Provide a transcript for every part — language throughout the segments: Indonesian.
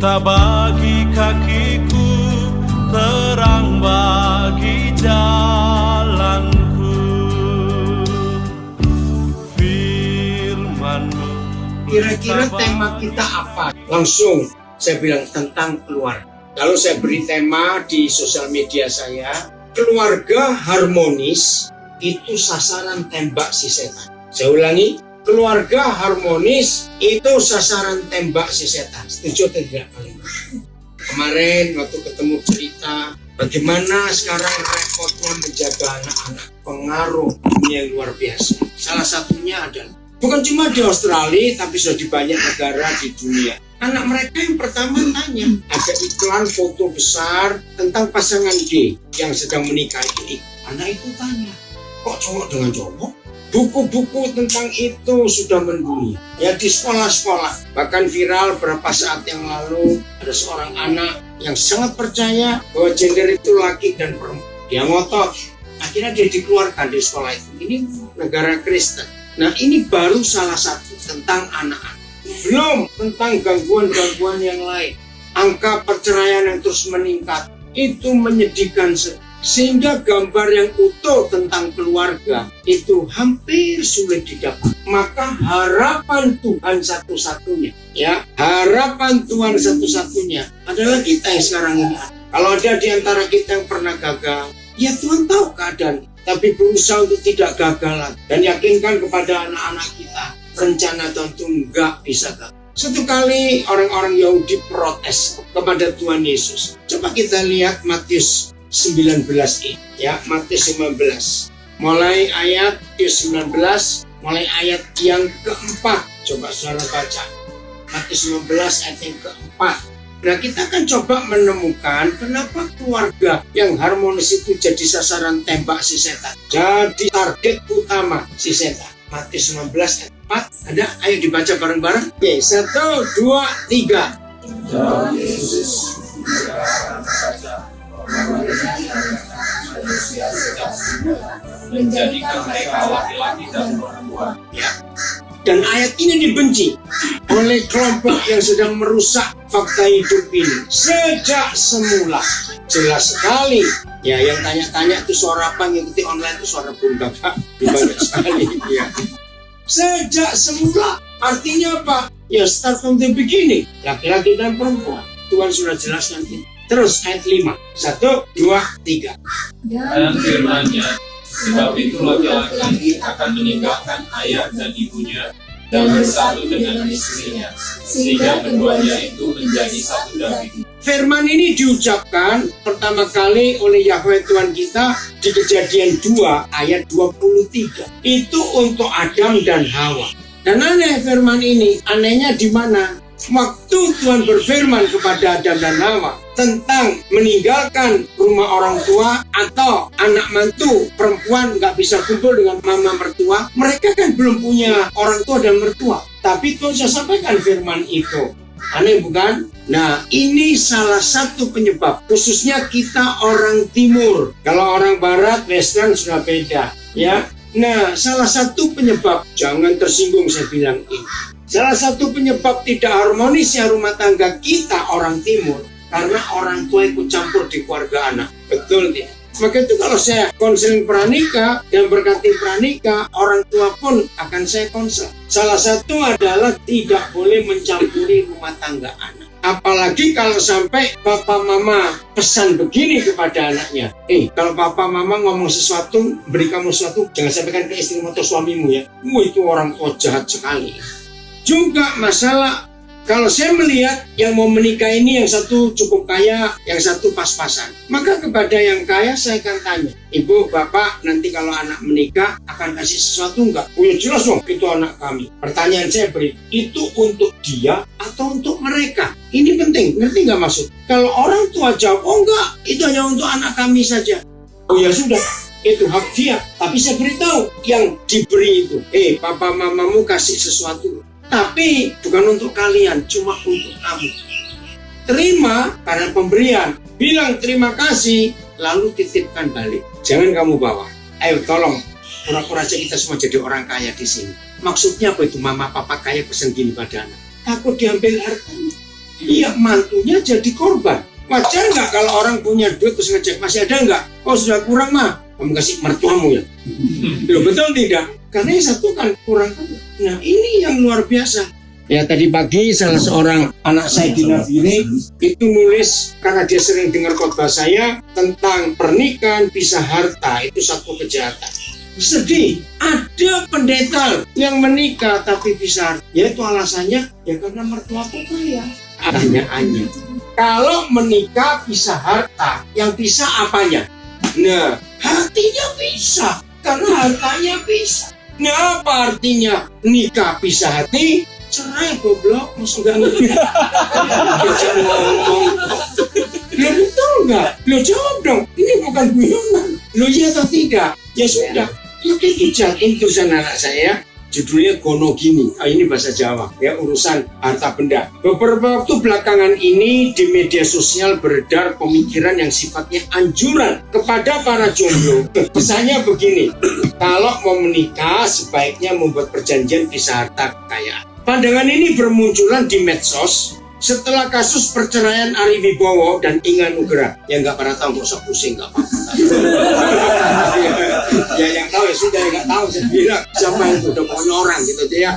Cinta bagi kakiku, terang bagi jalanku. Firman-Mu. Kira-kira tema kita apa? Langsung saya bilang tentang keluarga. Kalau saya beri tema di sosial media saya, keluarga harmonis itu sasaran tembak si setan. Saya ulangi, keluarga harmonis itu sasaran tembak si setan. Setuju atau tidak? Kemarin waktu ketemu cerita bagaimana sekarang repotnya menjaga anak-anak, pengaruh dunia yang luar biasa. Salah satunya adalah bukan cuma di Australia, tapi sudah di banyak negara di dunia. Anak mereka yang pertama tanya, ada iklan foto besar tentang pasangan gay yang sedang menikah ini. Anak itu tanya, kok cowok dengan cowok? Buku-buku tentang itu sudah mendunia. Ya di sekolah-sekolah. Bahkan viral beberapa saat yang lalu, ada seorang anak yang sangat percaya bahwa gender itu laki dan perempuan. Dia ngotot. Akhirnya dia dikeluarkan di sekolah itu. Ini negara Kristen. Nah ini baru salah satu tentang anak-anak. Belum tentang gangguan-gangguan yang lain. Angka perceraian yang terus meningkat. Itu menyedihkan sekali. Sehingga gambar yang utuh tentang keluarga itu hampir sulit didapat. Maka harapan Tuhan satu-satunya, ya, harapan Tuhan satu-satunya adalah kita yang sekarang ini. Kalau ada di antara kita yang pernah gagal, ya Tuhan tahu keadaan, tapi berusaha untuk tidak gagal lagi. Dan yakinkan kepada anak-anak kita, rencana Tuhan itu enggak bisa gagal. Satu kali orang-orang Yahudi protes kepada Tuhan Yesus. Coba kita lihat Matius 19 ini, ya, Matius 19. Mulai ayat 19, mulai ayat yang keempat. Coba saudara baca. Matius 19 ayat yang keempat. Nah, kita akan coba menemukan kenapa keluarga yang harmonis itu jadi sasaran tembak si setan. Jadi target utama si setan. Matius 19 ayat 4. Ada? Ayo dibaca bareng-bareng. Oke, 1, 2, 3. Yesus menjadikan mereka laki-laki dan perempuan. Ya. Dan ayat ini dibenci oleh kelompok yang sedang merusak fakta hidup ini sejak semula. Jelas sekali. Ya, yang tanya-tanya itu suara apa, ngikuti online itu suara burung gagak. Banyak sekali. Ya. Sejak semula. Artinya apa? Ya, start from the beginning. Laki-laki dan perempuan. Tuhan sudah jelaskan ini. Terus ayat 5. 1, 2, 3. Dan firman-Nya, sebab itu laki-laki akan meninggalkan ayah dan ibunya dan bersatu dengan istrinya, sehingga keduanya itu menjadi satu daging. Firman ini diucapkan pertama kali oleh Yahweh Tuhan kita di Kejadian 2 ayat 23. Itu untuk Adam dan Hawa. Dan aneh firman ini, anehnya di mana? Waktu Tuhan berfirman kepada Adam dan Hawa tentang meninggalkan rumah orang tua atau anak mantu perempuan nggak bisa kumpul dengan mama mertua, mereka kan belum punya orang tua dan mertua. Tapi Tuhan sudah sampaikan firman itu. Aneh bukan? Nah, ini salah satu penyebab, khususnya kita orang timur. Kalau orang barat, western sudah beda, ya. Nah, salah satu penyebab, jangan tersinggung saya bilang ini. Salah satu penyebab tidak harmonisnya rumah tangga kita orang timur karena orang tua ikut campur di keluarga anak. Betul tidak? Maka itu kalau saya konseling pranikah dan berkati pranikah, orang tua pun akan saya konsel. Salah satu adalah tidak boleh mencampuri rumah tangga anak. Apalagi kalau sampai papa mama pesan begini kepada anaknya. Kalau papa mama ngomong sesuatu, beri kamu sesuatu, jangan sampaikan ke istrimu atau suamimu ya. Itu orang tua jahat sekali. Juga masalah, kalau saya melihat yang mau menikah ini yang satu cukup kaya, yang satu pas-pasan. Maka kepada yang kaya saya akan tanya, ibu, bapak nanti kalau anak menikah akan kasih sesuatu enggak? Oh ya jelas dong, itu anak kami. Pertanyaan saya beri, itu untuk dia atau untuk mereka? Ini penting, ngerti nggak maksud? Kalau orang tua jawab, oh enggak, itu hanya untuk anak kami saja. Oh ya sudah, itu hak dia. Tapi saya beritahu yang diberi itu, papa mamamu kasih sesuatu. Tapi bukan untuk kalian, cuma untuk kamu. Terima karena pemberian. Bilang terima kasih, lalu titipkan balik. Jangan kamu bawa. Ayo tolong, pura-pura aja kita semua jadi orang kaya di sini. Maksudnya apa itu? Mama papa kaya pesan gini pada anak. Takut diambil hartanya. Iya, mantunya jadi korban. Wajar nggak kalau orang punya duit terus ngecek masih ada nggak? Oh sudah kurang mah, kamu kasih mertuamu ya. Loh, betul tidak? Karena yang satu kan kurang. Nah ini yang luar biasa. Ya tadi pagi salah seorang anak saya di Nabire itu nulis karena dia sering dengar khotbah saya tentang pernikahan pisah harta itu satu kejahatan. Sedih, ada pendeta yang menikah tapi pisah harta. Yaitu alasannya ya karena mertuaku kaya. Pertanyaannya, kalau menikah pisah harta, yang pisah apanya? Nah, hatinya pisah karena hartanya pisah. Nah, apa artinya nikah pisah hati? Cerai goblok, masuk gak ngerti. Jangan ngomong. Lo betul nggak? Lo jawab dong. Ini bukan guyonan. Lo iya atau tidak? Ya sudah. Itu jatin tulisan anak saya. Judulnya Gono Gini. Ini bahasa Jawa. Ya urusan harta benda. Beberapa waktu belakangan ini di media sosial beredar pemikiran yang sifatnya anjuran kepada para jomblo. Pesannya begini. Kalau mau menikah sebaiknya membuat perjanjian pisah harta kekayaan. Pandangan ini bermunculan di medsos setelah kasus perceraian Ari Wibowo dan Inga Nugra. Yang nggak pernah tahu nggak usah pusing, nggak apa-apa. Ya yang tahu ya sudah, yang nggak tahu saya bilang siapa yang udah punya orang gitu ya.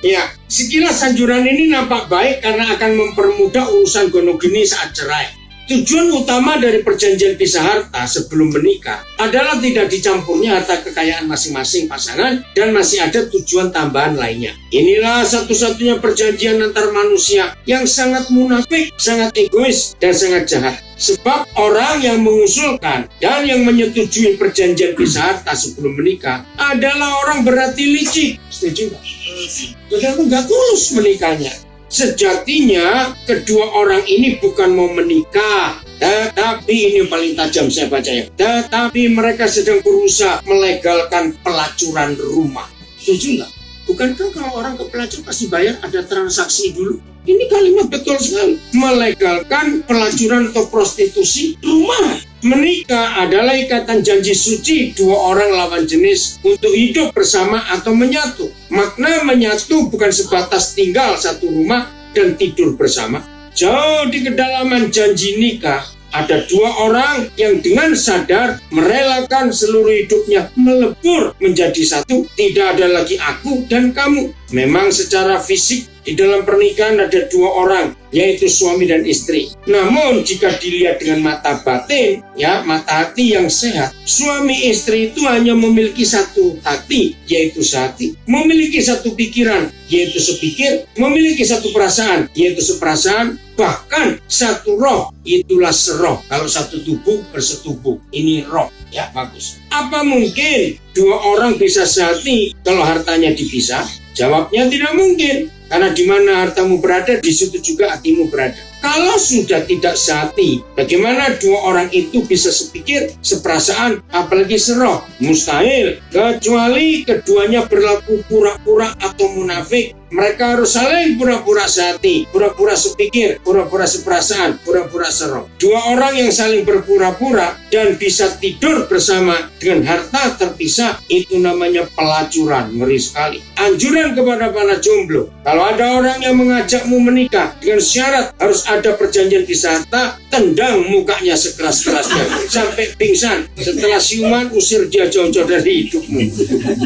Ya, sekilas anjuran ini nampak baik karena akan mempermudah urusan gonogini saat cerai. Tujuan utama dari perjanjian pisah harta sebelum menikah adalah tidak dicampurnya harta kekayaan masing-masing pasangan dan masih ada tujuan tambahan lainnya. Inilah satu-satunya perjanjian antar manusia yang sangat munafik, sangat egois, dan sangat jahat. Sebab orang yang mengusulkan dan yang menyetujui perjanjian pisah harta sebelum menikah adalah orang berhati licik. Setuju nggak? Tetapi nggak tulus menikahnya. Sejatinya kedua orang ini bukan mau menikah, tetapi ini yang paling tajam saya baca ya. Tetapi mereka sedang berusaha melegalkan pelacuran rumah. Setuju nggak? Bukankah kalau orang ke pelacur pasti bayar ada transaksi dulu? Ini kalimat betul sekali. Melegalkan pelacuran atau prostitusi rumah. Menikah adalah ikatan janji suci dua orang lawan jenis untuk hidup bersama atau menyatu. Makna menyatu bukan sebatas tinggal satu rumah dan tidur bersama. Jauh di kedalaman janji nikah, ada dua orang yang dengan sadar merelakan seluruh hidupnya melebur menjadi satu. Tidak ada lagi aku dan kamu. Memang secara fisik di dalam pernikahan ada dua orang, yaitu suami dan istri. Namun jika dilihat dengan mata batin, ya mata hati yang sehat, suami istri itu hanya memiliki satu hati, yaitu sehati. Memiliki satu pikiran, yaitu sepikir. Memiliki satu perasaan, yaitu seperasaan. Bahkan satu roh, itulah seroh. Kalau satu tubuh bersetubuh, ini roh. Ya bagus. Apa mungkin dua orang bisa sehati kalau hartanya dipisah? Jawabnya tidak mungkin. Karena di mana hartamu berada, di situ juga hatimu berada. Kalau sudah tidak sehati, bagaimana dua orang itu bisa sepikir, seperasaan, apalagi seroh? Mustahil, kecuali keduanya berlaku pura-pura atau munafik. Mereka harus saling pura-pura sehati, pura-pura sepikir, pura-pura seperasaan, pura-pura seroh. Dua orang yang saling berpura-pura dan bisa tidur bersama dengan harta terpisah, itu namanya pelacuran. Ngeri sekali. Anjuran kepada para jomblo, kalau ada orang yang mengajakmu menikah dengan syarat harus ada perjanjian pisah harta, tendang mukanya sekeras-kerasnya sampai pingsan. Setelah siuman, usir dia jauh-jauh dari hidupmu.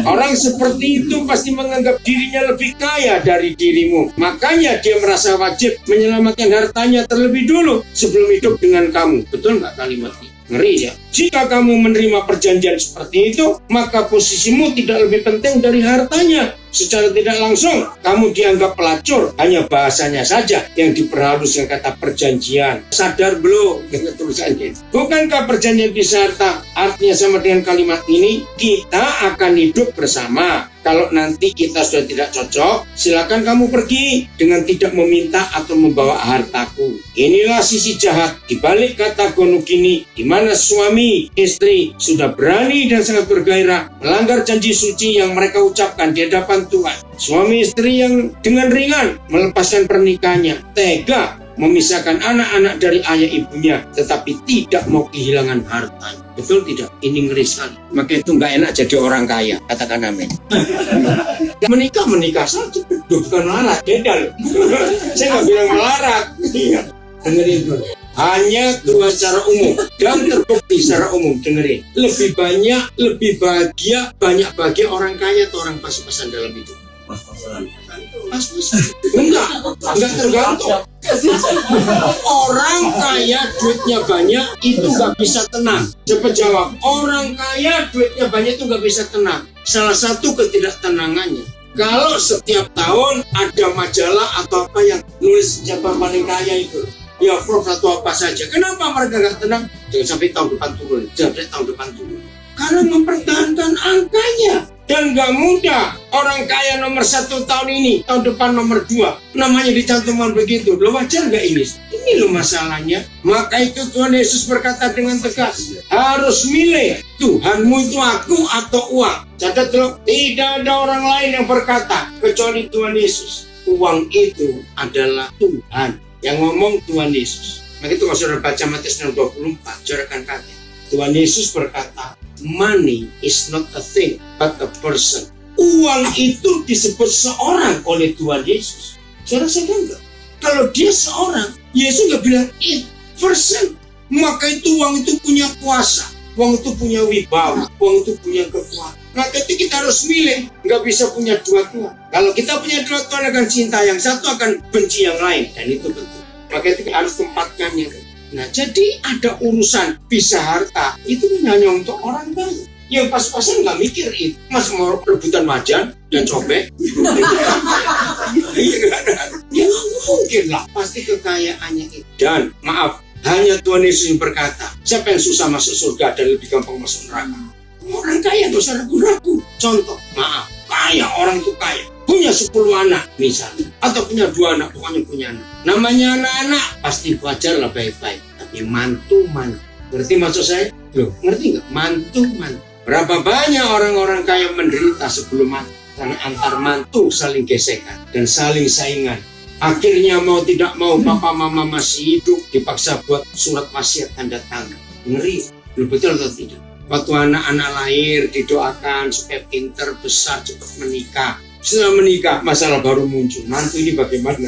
Orang seperti itu pasti menganggap dirinya lebih kaya dari dirimu. Makanya dia merasa wajib menyelamatkan hartanya terlebih dulu sebelum hidup dengan kamu. Betul nggak kalimat ini? Ngeri ya. Jika kamu menerima perjanjian seperti itu, maka posisimu tidak lebih penting dari hartanya. Secara tidak langsung, kamu dianggap pelacur. Hanya bahasanya saja yang diperhalus dengan kata perjanjian. Sadar belum dengan tulisannya? Bukankah perjanjian pisah harta artinya sama dengan kalimat ini? Kita akan hidup bersama. Kalau nanti kita sudah tidak cocok, silakan kamu pergi dengan tidak meminta atau membawa hartaku. Inilah sisi jahat di balik kata gonogini, di mana suami istri sudah berani dan sangat bergairah melanggar janji suci yang mereka ucapkan di hadapan Tuhan. Suami istri yang dengan ringan melepaskan pernikahannya, tega memisahkan anak-anak dari ayah ibunya, tetapi tidak mau kehilangan hartanya. Betul tidak? Ini ngeri sekali. Maka itu nggak enak jadi orang kaya. Katakan amin. Menikah saja. Bukan melarat, beda loh. Saya nggak bilang melarat. Iya. Dengerin dulu. Hanya Tuhan secara umum dan terbukti secara umum. Dengerin. Lebih banyak, lebih bahagia, banyak bahagia orang kaya atau orang pas-pasan dalam hidup. Pas-pasan. Enggak tergantung. Orang kaya duitnya banyak itu nggak bisa tenang. Cepat jawab. Orang kaya duitnya banyak itu nggak bisa tenang. Salah satu ketidaktenangannya, kalau setiap tahun ada majalah atau apa yang nulis siapa paling kaya itu, ya Forbes atau apa saja. Kenapa mereka nggak tenang? Jangan sampai tahun depan turun. Jangan sampai tahun depan turun. Karena mempertahankan angkanya. Dan gak mudah orang kaya nomor 1 tahun ini, tahun depan nomor 2. Namanya dicantumkan begitu. Lo wajar gak ini? Ini lo masalahnya. Maka itu Tuhan Yesus berkata dengan tegas, harus milih Tuhanmu itu aku atau uang. Catat lo, tidak ada orang lain yang berkata kecuali Tuhan Yesus. Uang itu adalah Tuhan. Yang ngomong Tuhan Yesus. Maka itu kalau saudara baca Matius 6:24, saudara kata Tuhan Yesus berkata, money is not a thing, but a person. Uang itu disebut seorang oleh Tuhan Yesus. Saudara sadar nggak? Kalau dia seorang, Yesus nggak bilang it person. Maka itu uang itu punya kuasa, uang itu punya wibawa, uang itu punya kekuatan. Maka itu kita harus milih, nggak bisa punya dua Tuhan. Kalau kita punya dua Tuhan akan cinta yang satu, akan benci yang lain, dan itu betul. Maka itu kita harus tempatkannya. Nah, jadi ada urusan bisa harta itu hanya untuk orang kaya. Yang pas-pasan nggak mikir itu. Mas mau rebutan wajan dan cobek. Ya nggak mungkin lah. Pasti kekayaannya itu. Dan maaf, hanya Tuhan Yesus yang berkata, siapa yang susah masuk surga dan lebih gampang masuk neraka? Orang kaya dosa ragu-ragu. Contoh, maaf, kaya, orang itu kaya. Punya 10 anak misalnya, atau punya 2 anak, pokoknya punya anak. Namanya anak-anak, pasti wajar lah baik-baik. Tapi mantu-mantu, ngerti maksud saya? Loh, ngerti nggak? Mantu-mantu. Berapa banyak orang-orang kaya menderita sebelum mati? Karena antar mantu saling gesekan dan saling saingan. Akhirnya mau tidak mau, papa mama masih hidup, dipaksa buat surat wasiat tanda tangan. Ngeri, betul atau tidak? Waktu anak-anak lahir, didoakan supaya pinter, besar, cepat menikah. Setelah menikah, masalah baru muncul. Mantu ini bagaimana?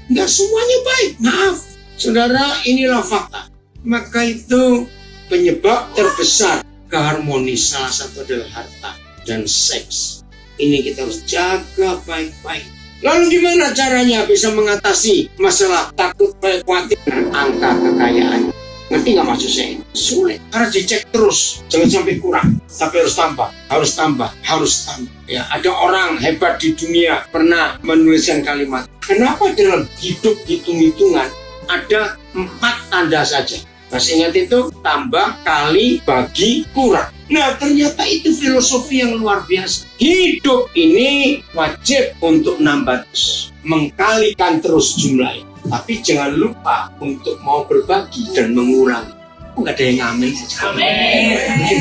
Nggak semuanya baik, maaf. Saudara, inilah fakta. Maka itu penyebab terbesar keharmonis salah satu adalah harta dan seks. Ini kita harus jaga baik-baik. Lalu gimana caranya bisa mengatasi masalah takut, khawatir, angka kekayaan? Ngerti nggak maksud saya? Sulit. Harus dicek terus, jangan sampai kurang. Tapi harus tambah, harus tambah, harus tambah. Ya, ada orang hebat di dunia pernah menuliskan kalimat, kenapa dalam hidup hitung-hitungan ada 4 tanda saja? Masih ingat itu? Tambah, kali, bagi, kurang. Nah, ternyata itu filosofi yang luar biasa. Hidup ini wajib untuk nambah terus, mengkalikan terus jumlahnya. Tapi jangan lupa untuk mau berbagi dan mengurangi. Nggak ada yang ngamen. Amin.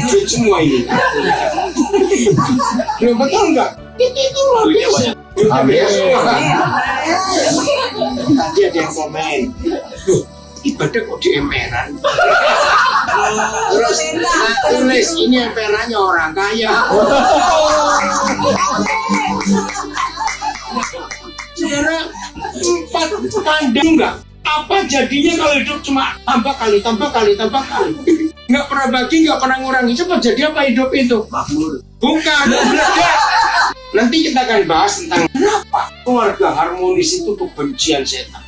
Duit semua ini. Betul nggak? Itu luar biasa. Amin. Tadi ada yang komen. Loh, ibadah kok di emperan? Terus tulis ini emperannya orang kaya. Saudara, 4 pandang enggak? Apa jadinya kalau hidup cuma tambah kali? Nggak pernah bagi, nggak pernah ngurangi. Coba jadi apa hidup itu? Makmur. Bukan. Nanti kita akan bahas tentang kenapa keluarga harmonis itu kebencian setan.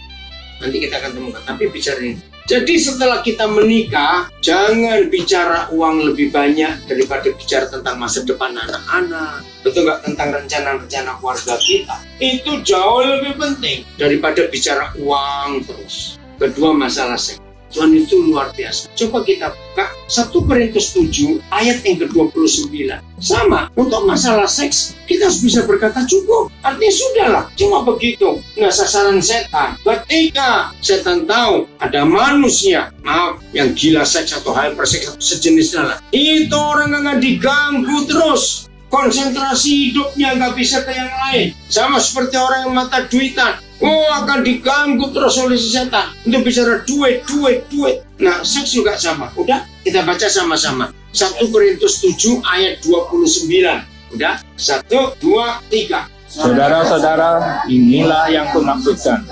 Nanti kita akan temukan. Tapi bicara ini. Jadi setelah kita menikah, jangan bicara uang lebih banyak daripada bicara tentang masa depan anak-anak. Betul nggak? Tentang rencana-rencana keluarga kita. Itu jauh lebih penting daripada bicara uang terus. Kedua, masalah seks. Tuhan itu luar biasa. Coba kita buka 1 Korintus 7 ayat yang ke-29. Sama, untuk masalah seks kita harus bisa berkata cukup. Artinya sudahlah, cuma begitu. Nah, sasaran setan. Ketika setan tahu ada manusia, maaf, yang gila seks atau hyperseks atau sejenisnya lah, itu orang akan diganggu terus. Konsentrasi hidupnya nggak bisa ke yang lain. Sama seperti orang yang mata duitan. Oh, akan diganggu terus oleh si setan untuk bicara duit. Nah, seks juga sama. Udah, kita baca sama-sama. 1 Korintus 7 ayat 29. Udah, 1, 2, 3. Saudara-saudara, inilah yang kumaksudkan,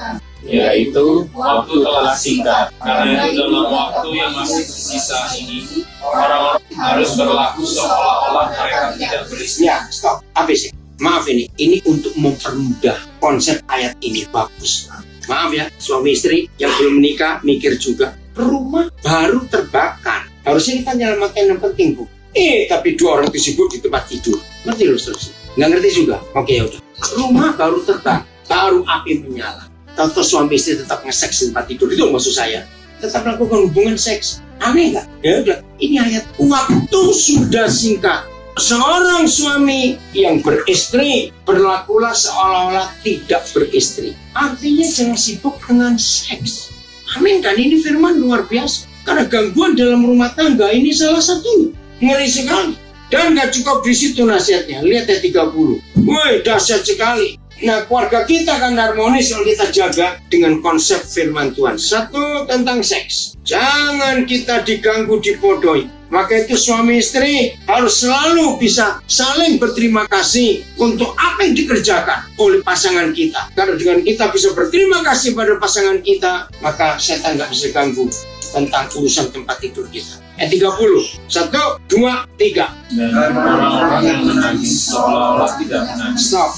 yaitu waktu telah singkat. Karena itu dalam waktu yang masih tersisa ini, orang-orang harus berlaku seolah-olah mereka tidak beristri. Ya, stop. Habis ya. Maaf ini untuk mempermudah konsep ayat ini. Bagus. Maaf ya, suami istri yang belum menikah mikir juga. Rumah baru terbakar. Harusnya kita nyelamatkan yang penting, Bu. Tapi 2 orang disibuk di tempat tidur. Ngerti loh, saudara? Nggak ngerti juga? Oke, ya udah. Rumah baru terbakar, baru api menyala. Tahu suami istri tetap nge-seks di tempat tidur, itu maksud saya. Tetap melakukan hubungan seks. Aneh nggak? Ya udah, ini ayat. Waktu sudah singkat. Seorang suami yang beristri berlakulah seolah-olah tidak beristri. Artinya jangan sibuk dengan seks. Amin kan? Ini firman luar biasa. Karena gangguan dalam rumah tangga ini salah satu. Ngeri sekali. Dan gak cukup di situ nasihatnya. Lihat ayat 30. Woi, dahsyat sekali. Nah, keluarga kita akan harmonis kalau kita jaga dengan konsep firman Tuhan. 1, tentang seks. Jangan kita diganggu, dibodohi. Maka itu suami istri harus selalu bisa saling berterima kasih untuk apa yang dikerjakan oleh pasangan kita. Karena dengan kita bisa berterima kasih pada pasangan kita, maka setan gak bisa ganggu tentang urusan tempat tidur kita. Ayat 30. 1, 2, 3. Dan orang-orang yang menangis seolah-olah tidak menangis. Stop.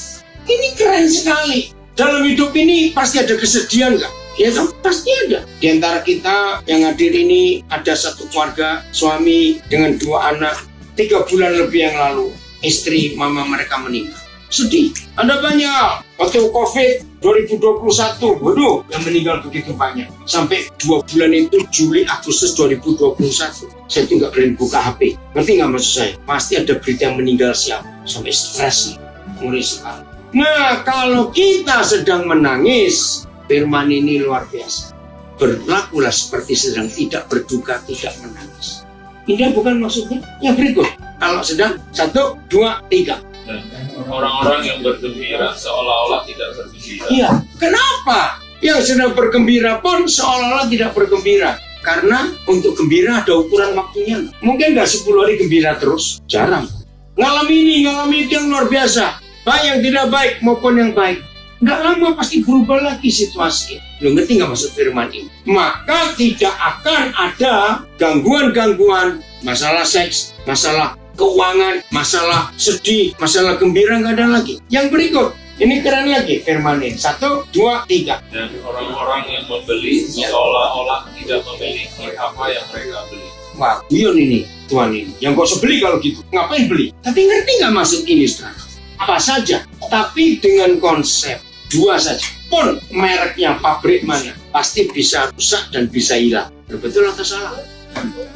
Ini keren sekali. Dalam hidup ini pasti ada kesedihan nggak? Ya kan? Pasti ada. Di antara kita yang hadir ini ada satu keluarga, suami dengan 2 anak. 3 bulan lebih yang lalu, istri mama mereka meninggal. Sedih. Ada banyak. Waktu COVID 2021, waduh, yang meninggal begitu banyak. Sampai 2 bulan itu Juli, Agustus 2021. Saya tuh nggak berani buka HP. Ngerti nggak maksud saya? Pasti ada berita yang meninggal siapa. Sampai stres nih. Ngeri sekali. Nah, kalau kita sedang menangis, firman ini luar biasa. Berlakulah seperti sedang tidak berduka, tidak menangis. Ini bukan maksudnya. Yang berikut. Kalau sedang 1, 2, 3. Dan orang-orang yang bergembira seolah-olah tidak bergembira. Iya. Kenapa? Yang sedang bergembira pun seolah-olah tidak bergembira. Karena untuk gembira ada ukuran waktunya. Mungkin nggak 10 hari gembira terus. Jarang. Ngalami itu yang luar biasa. Baik yang tidak baik maupun yang baik. Nggak lama pasti berubah lagi situasi. Lo ngerti nggak maksud firman ini? Maka tidak akan ada gangguan-gangguan, masalah seks, masalah keuangan, masalah sedih, masalah gembira, nggak ada lagi. Yang berikut, ini keren lagi firman ini. 1, 2, 3. Dan orang-orang yang membeli seolah-olah tidak memiliki apa yang mereka beli. Wah, guyon ini, Tuhan ini. Yang gak usah beli kalau gitu. Ngapain beli? Tapi ngerti nggak maksud ini sekarang? Apa saja, tapi dengan konsep 2 saja. Pun mereknya pabrik mana, pasti bisa rusak dan bisa hilang. Betul atau salah?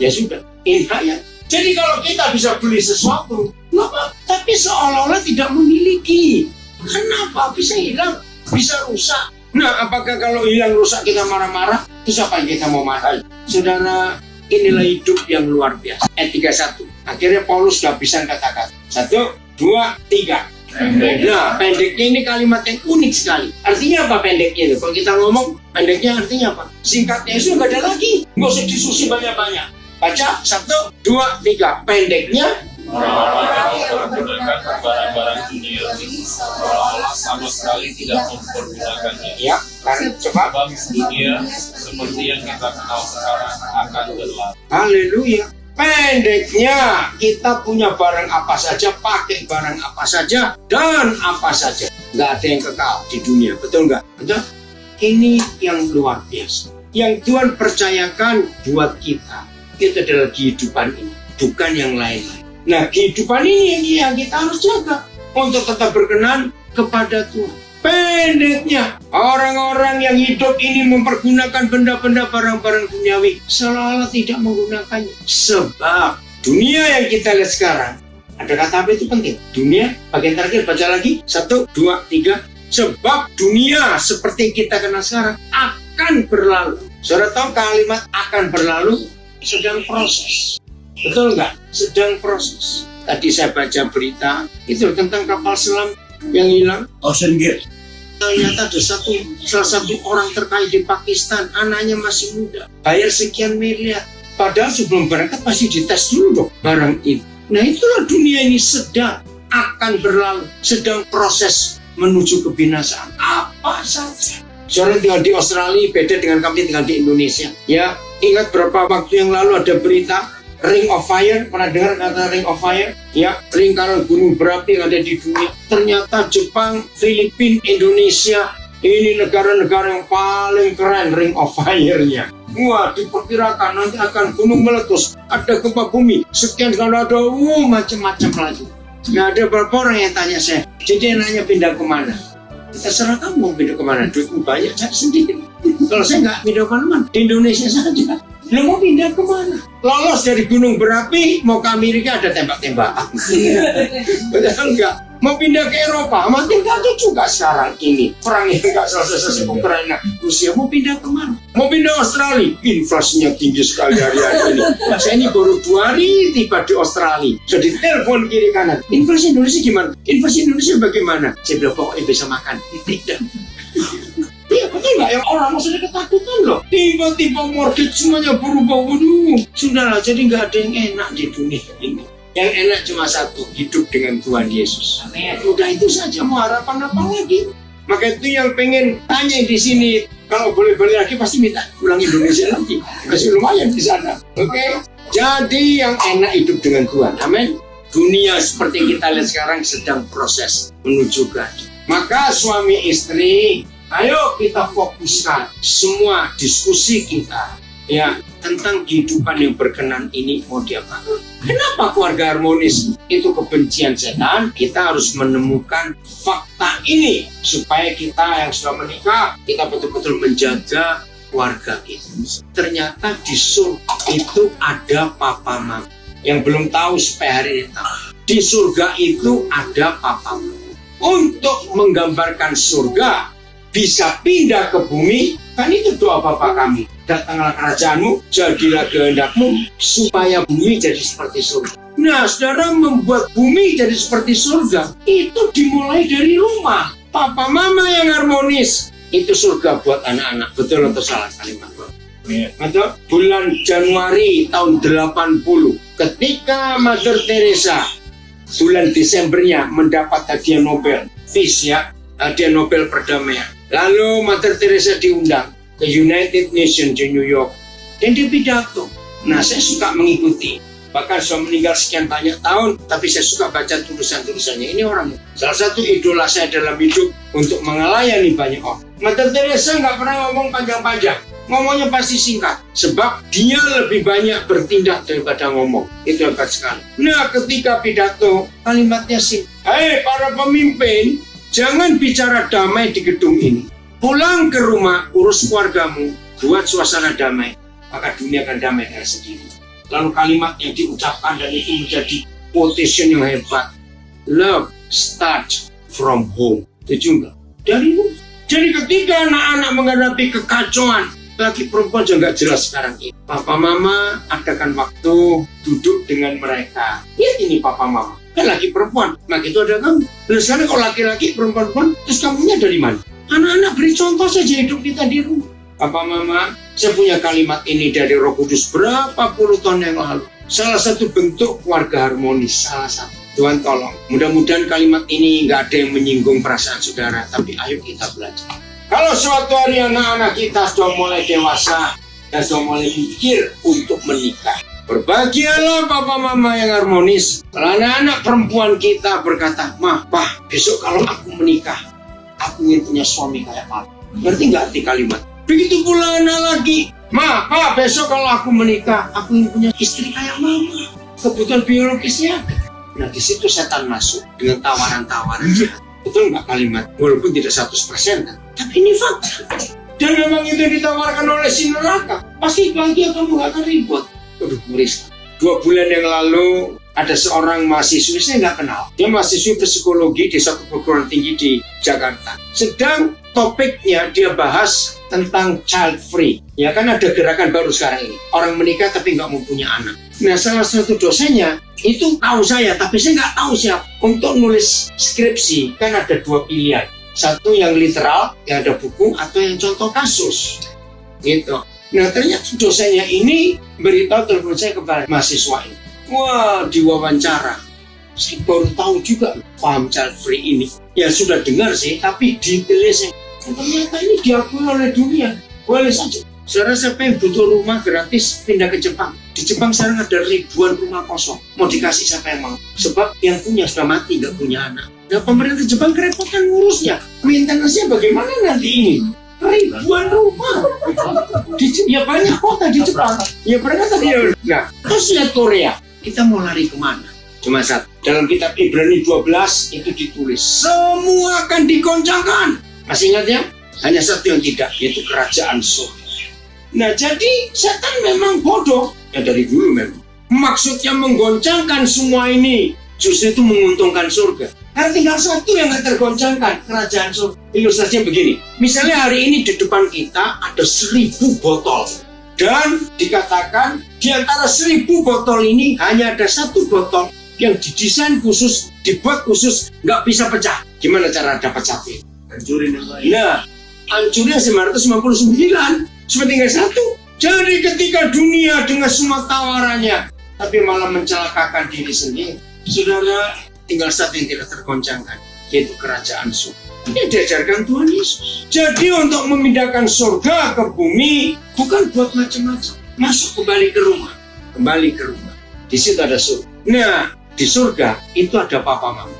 Ya sudah, ini ya. Jadi kalau kita bisa beli sesuatu, tapi seolah-olah tidak memiliki. Kenapa? Bisa hilang, bisa rusak. Nah, apakah kalau hilang rusak kita marah-marah? Terus apa yang kita mau marah? Saudara, inilah hidup yang luar biasa. Ayat 31. Akhirnya Paulus gak bisa kata-kata. 1, 2, 3. Nah, pendeknya ini kalimat yang unik sekali. Artinya apa pendeknya itu? Kalau kita ngomong, pendeknya artinya apa? Singkatnya itu nggak ada lagi. Nggak usah disusi banyak-banyak. Baca, 1, 2, 3. Pendeknya, Orang-orang yang mempergunakan barang-barang dunia seolah-olah sama sekali tidak mempergunakannya. ya, karena coba. Sebab dunia seperti yang kita kenal sekarang akan berlalu. Haleluya. Pendeknya, kita punya barang apa saja, pakai barang apa saja, dan apa saja. Nggak ada yang kekal di dunia, betul nggak? Betul? Ini yang luar biasa. Yang Tuhan percayakan buat kita, itu adalah kehidupan ini, bukan yang lain-lain. Nah, kehidupan ini yang kita harus jaga untuk tetap berkenan kepada Tuhan. Pendeknya, orang-orang yang hidup ini mempergunakan benda-benda barang-barang duniawi seolah-olah tidak menggunakannya. Sebab dunia yang kita lihat sekarang, ada kata apa itu penting? Dunia, bagian terakhir baca lagi. 1, 2, 3. Sebab dunia seperti kita kenal sekarang akan berlalu. Saudara tahu kalimat akan berlalu sedang proses. Betul nggak? Sedang proses. Tadi saya baca berita itu tentang kapal selam yang hilang. Ocean Gate. Ternyata ada salah satu orang terkaya di Pakistan, anaknya masih muda, bayar sekian miliar. Padahal sebelum berangkat pasti dites dulu dong barang itu. Nah itulah dunia ini sedang akan berlalu, sedang proses menuju kebinasaan. Apa saja. Seorang tinggal di Australia beda dengan kami tinggal di Indonesia. Ya, ingat berapa waktu yang lalu ada berita Ring of Fire, pernah dengar kata Ring of Fire? Ya, lingkaran gunung berapi yang ada di dunia. Ternyata Jepang, Filipina, Indonesia, ini negara-negara yang paling keren Ring of Fire-nya. Wah, diperkirakan nanti akan gunung meletus, ada gempa bumi, sekian kalau ada, macam-macam lagi. Nah, ada beberapa orang yang tanya saya, jadi nanya pindah kemana? Terserah kamu mau pindah kemana, duitmu banyak, saya sendiri. Kalau saya nggak pindah kemana-mana, di Indonesia saja. Lo mau pindah kemana? Lolos dari gunung berapi, mau ke Amerika ada tembak-tembakan. Betul enggak? Mau pindah ke Eropa, makin kacau juga sekarang ini. Perang yang nggak selesai Ukraina, Rusia mau pindah kemana? Mau pindah Australia, inflasinya tinggi sekali hari-hari ini. Saya ini baru 2 hari tiba di Australia. Sudah ditelepon kiri kanan. Inflasi Indonesia gimana? Inflasi Indonesia bagaimana? Saya bilang pokoknya bisa makan. Tidak. Iya betul nggak ya, orang maksudnya ketakutan loh. Tiba-tiba mortgage semuanya berubah. Waduh, sudahlah, jadi nggak ada yang enak di dunia ini. Yang enak cuma satu, hidup dengan Tuhan Yesus. Amin. Udah itu saja, mau harapan apa lagi? Maka itu yang pengen tanya di sini, kalau boleh balik lagi pasti minta pulang Indonesia lagi. Masih lumayan di sana. Oke? Jadi yang enak hidup dengan Tuhan. Amin. Dunia seperti kita lihat sekarang sedang proses menuju ke. Maka suami istri, ayo kita fokuskan semua diskusi kita ya tentang kehidupan yang berkenan ini mau diapakan. Kenapa keluarga harmonis itu kebencian setan? Kita harus menemukan fakta ini supaya kita yang sudah menikah kita betul-betul menjaga keluarga kita. Ternyata di surga itu ada papa mama. Yang belum tahu supaya hari ini tahu. Di surga itu ada papa mama. Untuk menggambarkan surga bisa pindah ke bumi, kan itu doa Bapa kami. Datanglah kerajaanmu, jadilah kehendakmu, supaya bumi jadi seperti surga. Nah, saudara, membuat bumi jadi seperti surga, itu dimulai dari rumah. Papa mama yang harmonis, itu surga buat anak-anak. Betul atau salah kalimat? Betul? Bulan Januari tahun 80, ketika Mother Teresa, bulan Desembernya mendapat hadiah Nobel Peace ya, hadiah Nobel perdamaian. Lalu Mother Teresa diundang ke United Nations di New York dan dia pidato. Nah, saya suka mengikuti. Bahkan sudah meninggal sekian banyak tahun, tapi saya suka baca tulisan-tulisannya. Ini orang salah satu idola saya dalam hidup untuk melayani banyak orang. Mother Teresa nggak pernah ngomong panjang-panjang. Ngomongnya pasti singkat, sebab dia lebih banyak bertindak daripada ngomong. Itu hebat sekali. Nah, ketika pidato, kalimatnya singkat. Hei para pemimpin, jangan bicara damai di gedung ini. Pulang ke rumah, urus keluargamu, buat suasana damai, maka dunia akan damai dengan sendiri. Lalu kalimat yang diucapkan dan itu menjadi quotation yang hebat. Love starts from home. Setuju nggak? Dari rumah. Jadi ketika anak-anak menghadapi kekacauan, laki perempuan juga nggak jelas sekarang ini. Papa mama adakan waktu duduk dengan mereka. Lihat ini papa mama. Kan laki perempuan, maka itu ada kamu. Lalu sekarang kalau laki-laki perempuan, terus kamunya dari mana? Anak-anak beri contoh saja hidup kita di rumah. Papa mama, saya punya kalimat ini dari Roh Kudus berapa puluh tahun yang lalu. Salah satu bentuk keluarga harmonis, salah satu. Tuhan tolong. Mudah-mudahan kalimat ini nggak ada yang menyinggung perasaan saudara, tapi ayo kita belajar. Kalau suatu hari anak-anak kita sudah mulai dewasa dan sudah mulai mikir untuk menikah, berbahagialah papa mama yang harmonis. Kalau anak-anak perempuan kita berkata, "Mah, Pak, besok kalau aku menikah, aku ingin punya suami kayak Papa." Ngerti nggak arti kalimat? Begitu pula anak lagi, "Mah, Pak, besok kalau aku menikah, aku ingin punya istri kayak Mama." Kebutuhan biologisnya. Nah, di situ setan masuk dengan tawaran-tawaran. Betul nggak kalimat? Walaupun tidak 100% kan? Tapi ini fakta. Dan memang itu ditawarkan oleh si neraka. Pasti bahagia kamu gak akan ribut. Aduh, miris. 2 bulan yang lalu ada seorang mahasiswi, saya nggak kenal. Dia mahasiswi psikologi di satu perguruan tinggi di Jakarta. Sedang topiknya dia bahas tentang child free. Ya kan ada gerakan baru sekarang ini. Orang menikah tapi nggak mau punya anak. Nah, salah satu dosennya itu tahu saya, tapi saya nggak tahu siapa. Untuk nulis skripsi kan ada 2 pilihan. Satu yang literal, yang ada buku, atau yang contoh kasus. Gitu. Nah ternyata dosennya ini beritahu telepon saya kepada mahasiswa ini. Wah, diwawancara. Saya baru tahu juga paham child free ini. Ya sudah dengar sih, tapi detailnya saya ternyata ini diakui oleh dunia. Boleh saja. Saudara, siapa yang butuh rumah gratis pindah ke Jepang? Di Jepang sekarang ada ribuan rumah kosong. Mau dikasih siapa yang mau? Sebab yang punya sudah mati, nggak punya anak. Nah pemerintah Jepang kerepotan ngurusnya. Maintenance-nya bagaimana nanti ini? Ribuan rumah. Ya banyak kota di Jepang. Ya berkata dia. Nah, terus lihat Korea. Kita mau lari kemana? Cuma satu. Dalam kitab Ibrani 12 itu ditulis. Semua akan digoncangkan. Masih ingat ya? Hanya satu yang tidak, yaitu kerajaan surga. Nah jadi setan memang bodoh. Ya dari dulu memang. Maksudnya menggoncangkan semua ini. Justru itu menguntungkan surga. Karena tinggal satu yang nggak tergoncangkan, kerajaan surga. Ilustrasinya begini. Misalnya hari ini di depan kita ada 1000 botol. Dan dikatakan di antara 1000 botol ini hanya ada satu botol yang didesain khusus, dibuat khusus, nggak bisa pecah. Gimana cara dapat satu? Hancurin yang lain. Nah, hancurnya 999. Cuma tinggal satu. Jadi ketika dunia dengan semua tawarannya, tapi malah mencelakakan diri sendiri, saudara, tinggal satu yang tidak tergoncangkan, yaitu kerajaan surga. Ini diajarkan Tuhan Yesus. Jadi untuk memindahkan surga ke bumi, bukan buat macam-macam. Masuk kembali ke rumah. Kembali ke rumah. Di situ ada surga. Nah, di surga itu ada papa mama.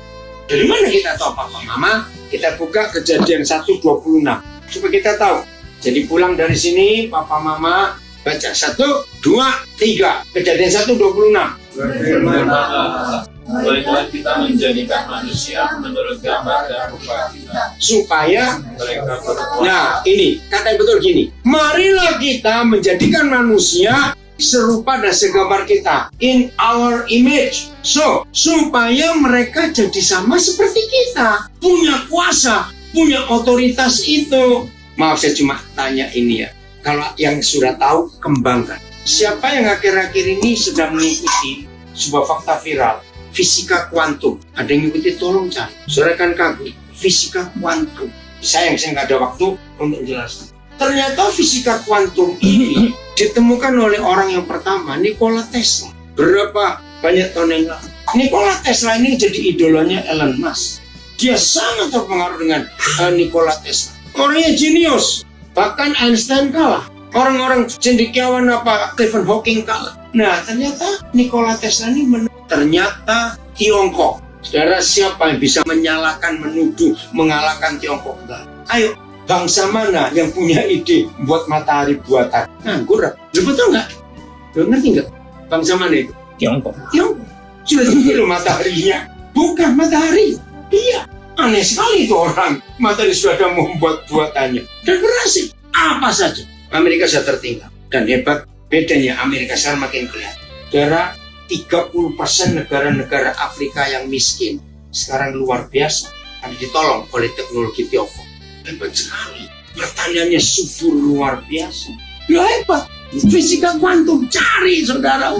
Dari mana kita tahu papa mama? Kita buka Kejadian 1:26. Supaya kita tahu. Jadi pulang dari sini, papa mama baca 1, 2, 3. Kejadian 1:26. Berfirman Allah, baiklah kita menjadikan manusia menurut gambar dan rupa kita, Supaya, mereka berbuat. nah ini, kata yang betul gini. Marilah kita menjadikan manusia serupa dan segambar kita. In our image. So, supaya mereka jadi sama seperti kita. Punya kuasa, punya otoritas itu. Maaf saya cuma tanya ini ya. Kalau yang sudah tahu, kembangkan. Siapa yang akhir-akhir ini sedang mengikuti sebuah fakta viral? Fisika kuantum. Ada yang mengikuti, tolong cari. Saudara kan kagum. Fisika kuantum. Sayang, saya nggak ada waktu untuk jelaskan. Ternyata fisika kuantum ini ditemukan oleh orang yang pertama, Nikola Tesla. Berapa banyak tahun yang lalu. Nikola Tesla ini jadi idolanya Elon Musk. Dia sangat terpengaruh dengan Nikola Tesla. Orangnya jenius. Bahkan Einstein kalah. Orang-orang cendekiawan apa Stephen Hawking kalah. Nah ternyata Nikola Tesla ini ternyata Tiongkok. Saudara, siapa yang bisa menyalahkan, menuduh, mengalahkan Tiongkok? Ayo, bangsa mana yang punya ide buat matahari buatan? Nganggur. Betul nggak? Ngerti nggak? Bangsa mana itu? Tiongkok. Tiongkok. Sudah dulu mataharinya. Bukan matahari. Iya. Aneh sekali itu orang. Matahari sudah ada membuat buatannya. Dan berhasil. Apa saja. Amerika sudah tertinggal. Dan hebat. Bedanya Amerika sekarang makin kelihatan. Saudara, 30% negara-negara Afrika yang miskin sekarang luar biasa. Karena ditolong oleh teknologi Tiongkok. Hebat sekali. Pertaniannya subur luar biasa. Ya hebat. Fisika kuantum. Cari saudara.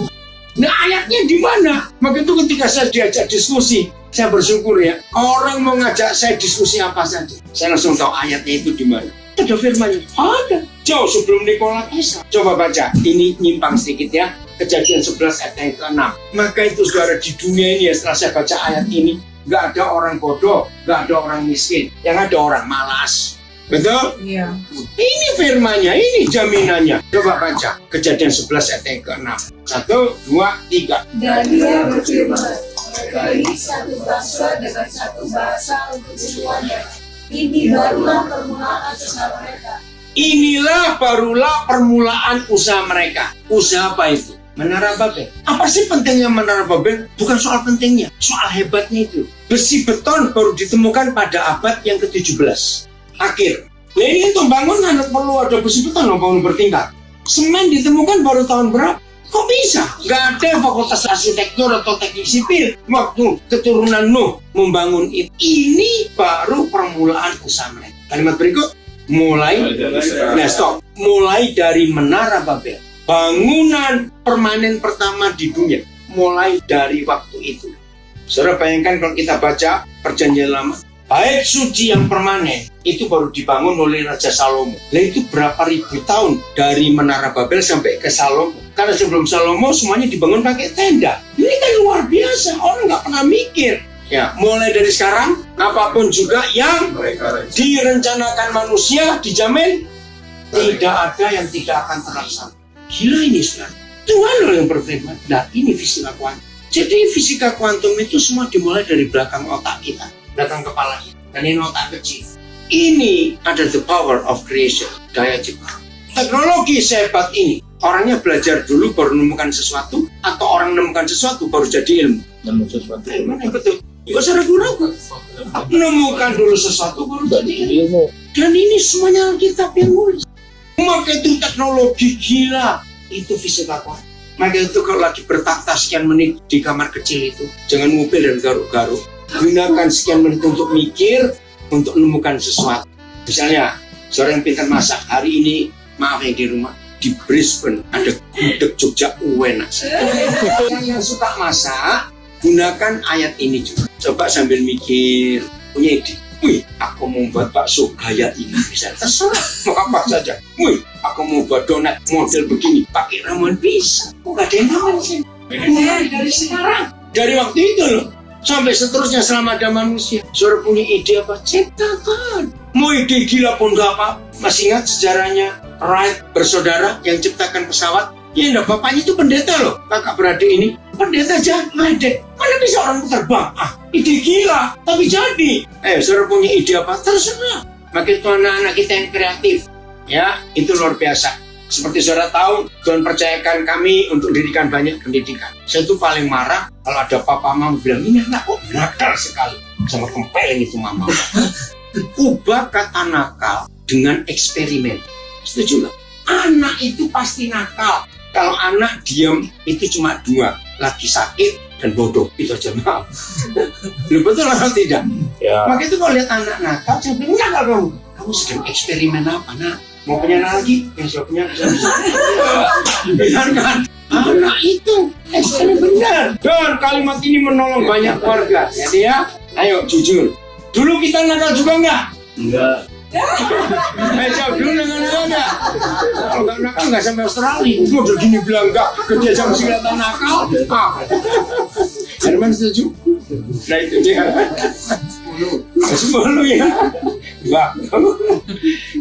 Nah ayatnya di mana? Maka itu ketika saya diajak diskusi, saya bersyukur ya. Orang mau ngajak saya diskusi apa saja, saya langsung tahu ayatnya itu di mana. Ada firmannya. Ada. Jauh sebelum Nikola Tesla. Coba baca. Ini nyimpang sedikit ya. Kejadian 11 ayat yang ke-6. Maka itu saudara, di dunia ini ya, setelah saya baca ayat ini, nggak ada orang bodoh, nggak ada orang miskin. Yang ada orang malas. Betul? Iya. Ini firmannya, ini jaminannya. Coba baca. Kejadian 11 ayat yang ke-6. 1, 2, 3. Dan dia berfirman, mereka ini satu bangsa dengan satu bahasa untuk semuanya. Ini barulah permulaan usaha mereka. Inilah barulah permulaan usaha mereka. Usaha apa itu? Menara Babel. Apa sih pentingnya Menara Babel? Bukan soal pentingnya, soal hebatnya itu. Besi beton baru ditemukan pada abad yang ke-17. Akhir. Nah ini untuk bangun perlu ada besi beton, bangun bertingkat. Semen ditemukan baru tahun berapa? Kok bisa? Gak ada fakultas arsitektur atau teknik sipil waktu keturunan Nuh membangun itu. Ini baru permulaan usaha mereka. Kalimat berikut, mulai dari Menara Babel. Bangunan permanen pertama di dunia. Mulai dari waktu itu. Saudara bayangkan kalau kita baca Perjanjian Lama, Bait suci yang permanen itu baru dibangun oleh Raja Salomo. Nah itu berapa ribu tahun dari Menara Babel sampai ke Salomo. Karena sebelum Salomo semuanya dibangun pakai tenda. Ini kan luar biasa, orang nggak pernah mikir. Ya, mulai dari sekarang apapun juga yang direncanakan manusia dijamin tidak ada yang tidak akan terlaksana. Gila ini saudara. Tuhan loh yang berfirman. Nah ini fisika kuantum. Jadi fisika kuantum itu semua dimulai dari belakang otak kita. Belakang kepala kita. Dan ini otak kecil. Ini ada the power of creation. Daya cipta. Teknologi sehebat ini. Orangnya belajar dulu baru menemukan sesuatu. Atau orang menemukan sesuatu baru jadi ilmu. Nemu sesuatu. Mana betul? Gak usah ragu-ragu. Menemukan dulu sesuatu baru jadi ilmu. Dan ini semuanya Alkitab yang nulis. Maka itu teknologi gila. Itu fisika kuantum. Maka itu kalau lagi bertahta sekian menit di kamar kecil itu, jangan ngupil dan garuk-garuk. Gunakan sekian menit untuk mikir, untuk menemukan sesuatu. Misalnya, seorang yang pintar masak, hari ini, maaf yang di rumah, di Brisbane ada gudeg Jogja enak. Yang suka masak, gunakan ayat ini juga. Coba sambil mikir, punya ide. Wih, aku mau buat bakso gaya ini, bisa terserah, mau apa saja. Wih, aku mau buat donat model begini, pakai ramuan bisa. Kok gak ada yang namanya sih? Mulai dari sekarang, dari waktu itu loh, sampai seterusnya selama ada manusia. Saudara punya ide apa? Ciptakan. Mau ide gila pun gak apa. Masih ingat sejarahnya Wright bersaudara yang ciptakan pesawat? Ya enggak, bapaknya itu pendeta loh, kakak beradik ini. Pendeta aja ngeledek. Mana bisa orang terbang? Ah, ide gila, tapi jadi. Saudara punya ide apa? Terserah. Maka itu anak-anak kita yang kreatif. Ya, itu luar biasa. Seperti saudara tahu, Tuhan percayakan kami untuk dirikan banyak pendidikan. Saya tuh paling marah kalau ada papa mama bilang, ini anak kok nakal sekali. Sama kempeleng itu mama. Ubah kata nakal dengan eksperimen. Setuju nggak? Anak itu pasti nakal. Kalau anak diam itu cuma dua, lagi sakit dan bodoh, itu aja, maaf. Lu betul atau tidak? Ya. Maka itu kalau lihat anak nakal, saya bilang nakal kamu sedang eksperimen apa? Nah, mau punya lagi, besoknya biarkan. Anak itu eksperimen benar. Dan kalimat ini menolong banyak keluarga. Jadi ya, ayo jujur. Dulu kita nakal juga enggak? Enggak. Jawab dulu nakal enggak? Kalau enggak nakal enggak sampai Australia. Udah gini bilang enggak, kerja jam kelihatan nakal. Herman setuju? Nah itu dia. 10 ya. Enggak.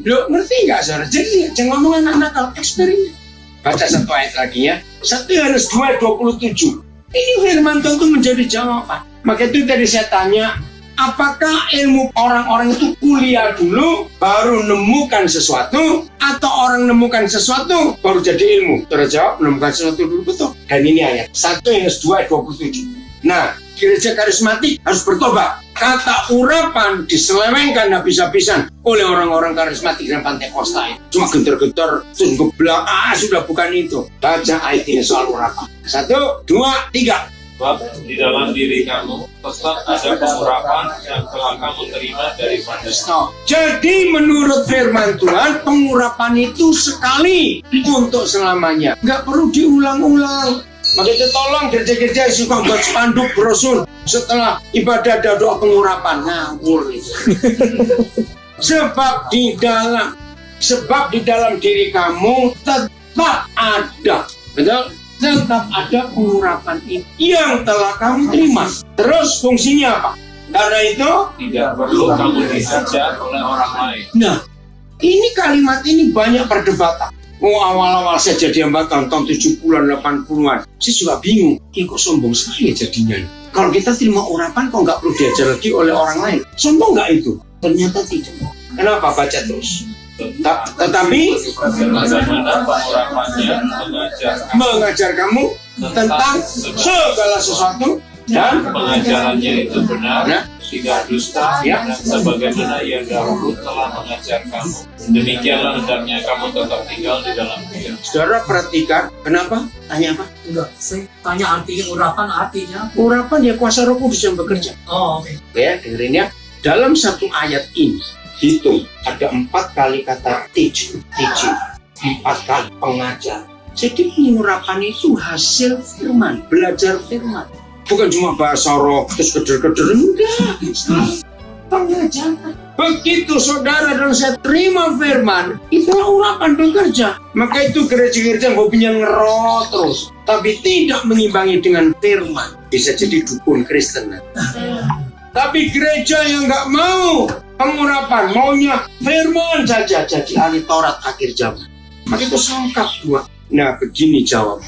Lo ngerti enggak saudara? Jadi jangan ngomong anak nakal, eksperimen. Baca satu ayat lagi ya. 1 Yohanes 2:27. Ini firman Tuhan itu menjadi jawaban. Maka itu tadi saya tanya, apakah ilmu orang-orang itu kuliah dulu baru nemukan sesuatu, atau orang nemukan sesuatu baru jadi ilmu? Saudara jawab, menemukan sesuatu dulu, betul. Dan ini ayat 1 Yohanes 2:27. Nah, gereja karismatik harus bertobat. Kata urapan diselewengkan habis-habisan oleh orang-orang karismatik dan Pantekosta. Cuma gentar-gentar, terus geblak, sudah bukan itu. Baca ayat ini soal urapan. 1, 2, 3. Sebab di dalam diri kamu tetap ada pengurapan yang telah kamu terima daripada Stop. Jadi menurut firman Tuhan, pengurapan itu sekali untuk selamanya. Nggak perlu diulang-ulang. Maka itu tolong gereja-gereja yang suka buat spanduk brosur setelah ibadah ada doa pengurapan. Ngawur itu. Sebab di dalam diri kamu tetap ada. Betul? Tetap ada pengurapan itu yang telah kamu terima. Terus fungsinya apa? Karena itu tidak perlu kamu diajar oleh orang lain. Nah, ini kalimat ini banyak perdebatan. Awal-awal saya jadi hamba tahun 70-an, 80-an. Saya juga bingung, kok sombong sekali jadinya. Kalau kita terima urapan, kok nggak perlu diajar lagi oleh orang lain? Sombong nggak itu? Ternyata tidak. Kenapa? Baca terus. Tetapi bagaimana pengurapannya mengajar kamu tentang segala sesuatu dan pengajarannya itu benar, tidak dusta, Ya. dan sebagaimana ia dahulu telah mengajar kamu. Demikianlah hendaknya kamu tetap tinggal di dalam dia. Saudara perhatikan, kenapa? Tanya apa? Enggak, saya tanya artinya urapan, artinya. Urapan ya kuasa Roh Kudus yang bekerja. Oh, oke. Ya, dengerin ya. Dalam satu ayat ini, hitung ada 4 kali kata teach, 4 kali pengajar. Jadi pengurapan itu hasil firman, belajar firman. Bukan cuma bahasa roh, terus keder-keder, enggak. mengajarkan. Begitu saudara dan saya terima firman, itulah urapan bekerja. Maka itu gereja-gereja hobinya ngerot terus, tapi tidak mengimbangi dengan firman. Bisa jadi dukun Kristen. Tapi gereja yang nggak mau pengurapan, maunya firman saja, jadi ahli Taurat akhir zaman. Maka itu songkap dua. Nah, begini jawaban.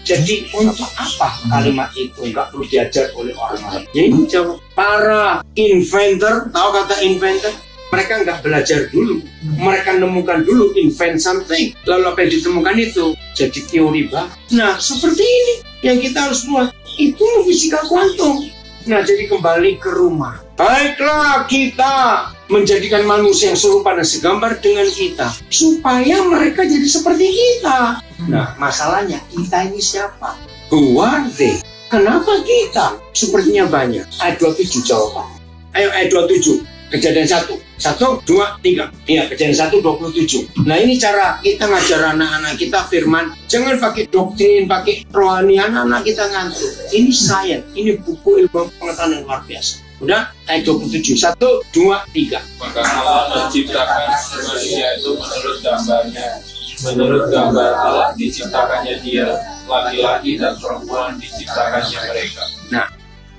Jadi untuk apa kalimat itu nggak perlu diajar oleh orang lain? Ya ini jawab. Para inventor, tahu kata inventor? Mereka nggak belajar dulu. Mereka nemukan dulu, invent something. Lalu apa yang ditemukan itu jadi teori baru. Nah, seperti ini yang kita harus buat. Itu fisika kuantum. Nah, jadi kembali ke rumah. Baiklah kita menjadikan manusia yang serupa dan segambar dengan kita, supaya mereka jadi seperti kita. Nah, masalahnya kita ini siapa? Who are they? Kenapa kita? Sepertinya banyak. Ayat 27 jawaban. Ayo ayat 27. Kejadian 1. 1, 2, 3. Iya, kejadian 1, 27. Nah, ini cara kita ngajar anak-anak kita firman. Jangan pakai doktrin, pakai rohani, anak-anak kita ngantuk. Ini sains, ini buku ilmu pengetahuan yang luar biasa. Udah, ayat 27. 1, 2, 3. Maka Allah menciptakan manusia itu menurut gambarnya. Menurut gambar Allah diciptakannya dia, laki-laki dan perempuan diciptakannya mereka. Nah,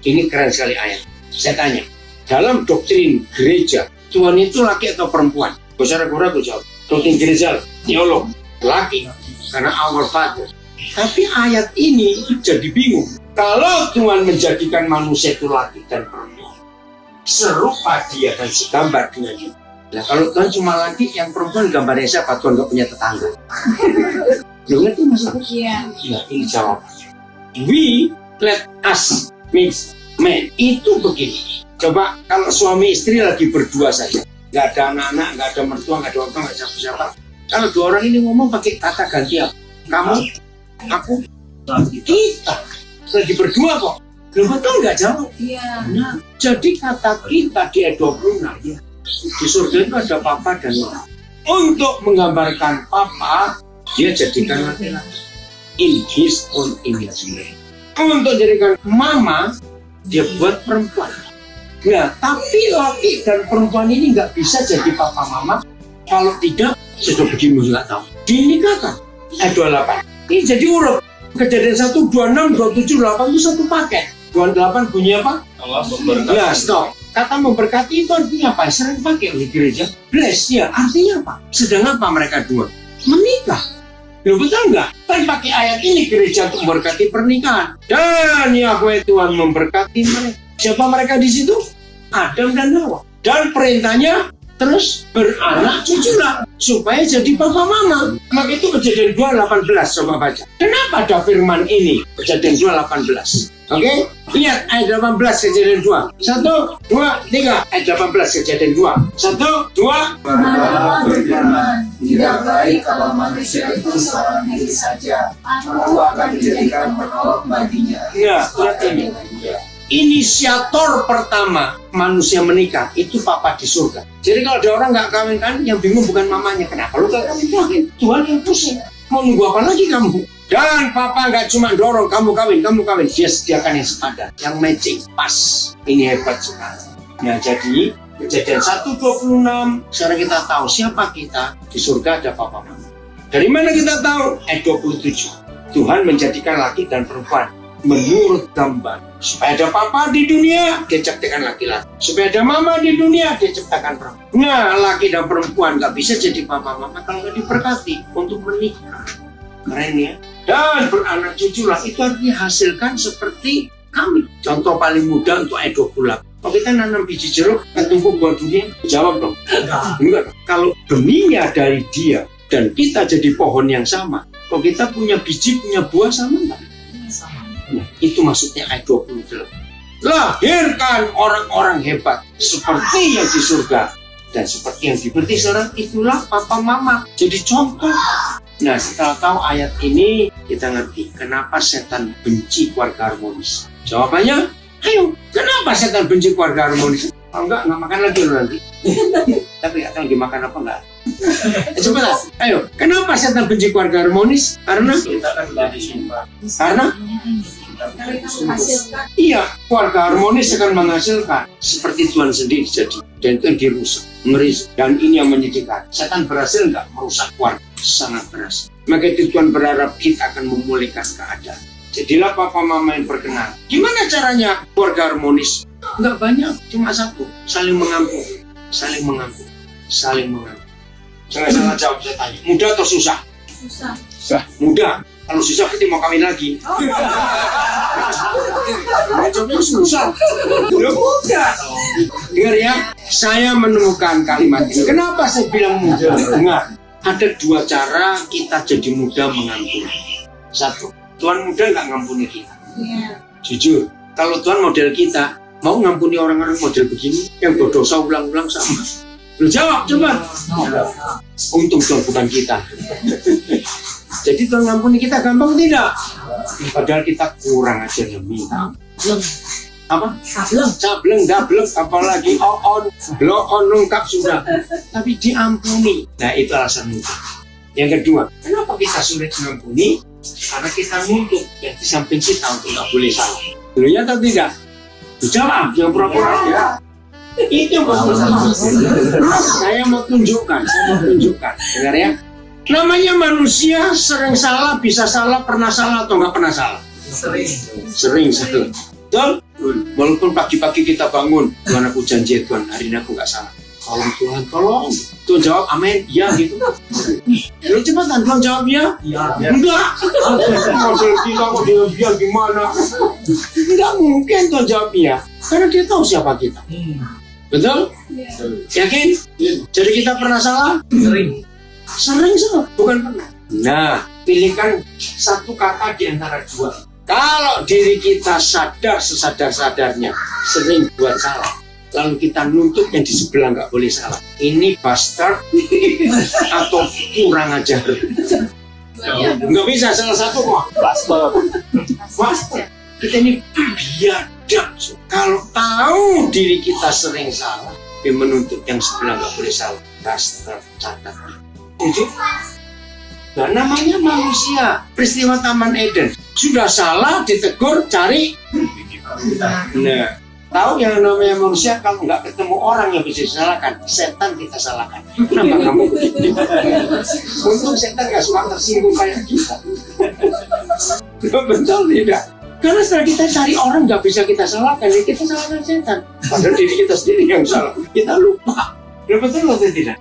ini keren sekali ayat. Saya tanya, dalam doktrin gereja, Tuhan itu laki atau perempuan? Saudara ragu jawab. Doktrin gereja, teolog, laki, karena our father. Tapi ayat ini jadi bingung. Kalau Tuhan menjadikan manusia itu laki dan perempuan, serupa dia dan segambar dengan dia. Nah, kalau Tuhan cuma laki, yang perempuan gambarnya siapa? Tuhan nggak punya tetangga. Lu ngerti maksudnya? Iya. Nah, ini jawabannya. We let us means man. Itu begini. Coba kalau suami istri lagi berdua saja, nggak ada anak-anak, nggak ada mertua, nggak ada orang, nggak ada siapa-siapa. Kalau dua orang ini ngomong pakai kata ganti apa? Kamu, aku, kita. Lagi berdua kok. Belum betul nggak jawab. Iya. Nah, jadi kata kita di ayat 26 di surga itu ada papa dan mama. Untuk menggambarkan papa, dia jadikan laki-laki in his own image. Untuk jadikan mama, dia buat perempuan. Nah, tapi laki dan perempuan ini nggak bisa jadi papa mama kalau tidak sudah begini nggak tahu. Dinikahkan ayat 28. Ini jadi urut. Kejadian 1, 26, 27, 28 itu satu paket. 28 bunyi apa? Allah memberkati. Ya, stop. Kata memberkati itu artinya apa? Sering pakai di gereja. Bless, ya. Artinya apa? Sedang apa mereka dua? Menikah. Loh, betul nggak? Kan pakai ayat ini gereja untuk memberkati pernikahan. Dan Yahweh Tuhan memberkati mereka. Siapa mereka di situ? Adam dan Hawa. Dan perintahnya terus beranak cuculah supaya jadi papa mama. Maka itu kejadian 2:18 coba baca. Kenapa ada firman ini? Kejadian 2:18. Oke? Lihat ayat 18 kejadian 2. 1, 2, 3. Ayat 18 kejadian 2. 1, 2. Allah berfirman, tidak baik kalau manusia itu seorang diri saja. Aku akan menjadikan penolong baginya. Ya, lihat ini. Inisiator pertama manusia menikah itu papa di surga. Jadi kalau ada orang nggak kawin kan, yang bingung bukan mamanya. Kenapa lu nggak kawin? Tuhan yang pusing. Mau nunggu apa lagi kamu? Dan papa nggak cuma dorong kamu kawin. Dia sediakan yang sepadan, yang matching, pas. Ini hebat sekali. Nah, jadi kejadian 1:26. Sekarang kita tahu siapa kita di surga, ada papa mama. Dari mana kita tahu? Ayat 27. Tuhan menjadikan laki dan perempuan menurut gambar. Supaya ada papa di dunia, dia ciptakan laki-laki. Supaya ada mama di dunia, dia ciptakan perempuan. Nah, laki dan perempuan nggak bisa jadi papa mama kalau nggak diberkati untuk menikah. Keren ya. Dan beranak cuculah, itu artinya hasilkan seperti kami. Contoh paling mudah untuk ayat 28. Kalau kita nanam biji jeruk, kan tumbuh buah dunia? Jawab dong. Enggak. Kalau benihnya dari dia dan kita jadi pohon yang sama, kalau kita punya biji, punya buah sama enggak? Nah, itu maksudnya ayat 28. Lahirkan orang-orang hebat seperti yang di surga dan seperti yang diberkati sekarang, itulah papa mama. Jadi contoh. Nah, setelah tahu ayat ini, kita ngerti kenapa setan benci keluarga harmonis. Jawabannya, ayo, kenapa setan benci keluarga harmonis? Oh, enggak makan lagi loh nanti. Tapi nggak tahu dimakan apa enggak. Coba ayo, kenapa setan benci keluarga harmonis? Karena Kita akan menjadi sumber. karena Mereka menghasilkan iya, keluarga harmonis akan menghasilkan seperti Tuhan sendiri jadi. dan itu dirusak, ngeri. Dan ini yang menyedihkan. Setan berhasil nggak merusak keluarga? Sangat berhasil. Maka itu Tuhan berharap kita akan memulihkan keadaan. Jadilah papa mama yang berkenan. Gimana caranya keluarga harmonis? Nggak banyak, cuma satu, saling mengampuni, saling mengampuni, saling mengampuni. Jangan salah jawab saya tanya, mudah atau susah? Susah. Mudah. Kalau susah kita mau kawin lagi. Jawabnya susah. Udah mudah. Dengar ya, saya menemukan kalimat ini. Kenapa saya bilang mudah? Dengar, ada dua cara kita jadi mudah mengampuni. Satu, Tuhan mudah nggak ngampuni kita. Jujur, kalau Tuhan model kita, mau ngampuni orang-orang model begini, yang berdosa ulang-ulang sama. Lu jawab, coba. Untung Tuhan bukan kita. Jadi Tuhan ngampuni kita gampang tidak? Padahal kita kurang aja minta. Apa? Sableng, dablek, apalagi on, blow on, lengkap sudah. Tapi diampuni. Nah itu alasan mudah. Yang kedua, kenapa kita sulit mengampuni? Karena kita nuntut yang di samping kita untuk nggak boleh salah. Dulu ya atau tidak? Jawab, jangan pura-pura ya. Itu maksudnya. Saya mau tunjukkan. Dengar ya. Namanya manusia sering salah, bisa salah, pernah salah atau nggak pernah salah? Sering salah. Betul? Walaupun pagi-pagi kita bangun, Tuhan aku janji Tuhan, hari ini aku nggak salah. Tolong Tuhan, tolong. Tuhan jawab amin, iya gitu. Lalu cepetan Tuhan jawab ya? Enggak. Model kita kok dia gimana? Enggak mungkin Tuhan jawab iya, karena dia tahu siapa kita. Betul? Yakin? Jadi kita pernah salah? Sering salah, bukan pernah. Nah, pilihkan satu kata di antara dua. Kalau diri kita sadar sesadar-sadarnya sering buat salah, lalu kita nuntut yang di sebelah nggak boleh salah. Ini bastard atau kurang ajar? Nggak bisa salah satu kok. Bastard. Kita ini biadab. Kalau tahu diri kita sering salah, dia menuntut yang sebelah nggak boleh salah. Bastard, catat. Jadi, nah, namanya manusia. Peristiwa Taman Eden sudah salah, ditegur, cari. Nah, tahu yang namanya manusia kalau nggak ketemu orang yang bisa disalahkan, setan kita salahkan. Kenapa kamu begitu? Untung setan nggak suka tersinggung kayak kita. Betul tidak? Karena setelah kita cari orang nggak bisa kita salahkan, ya kita salahkan setan. Padahal diri kita sendiri yang salah. Kita lupa. Betul atau tidak?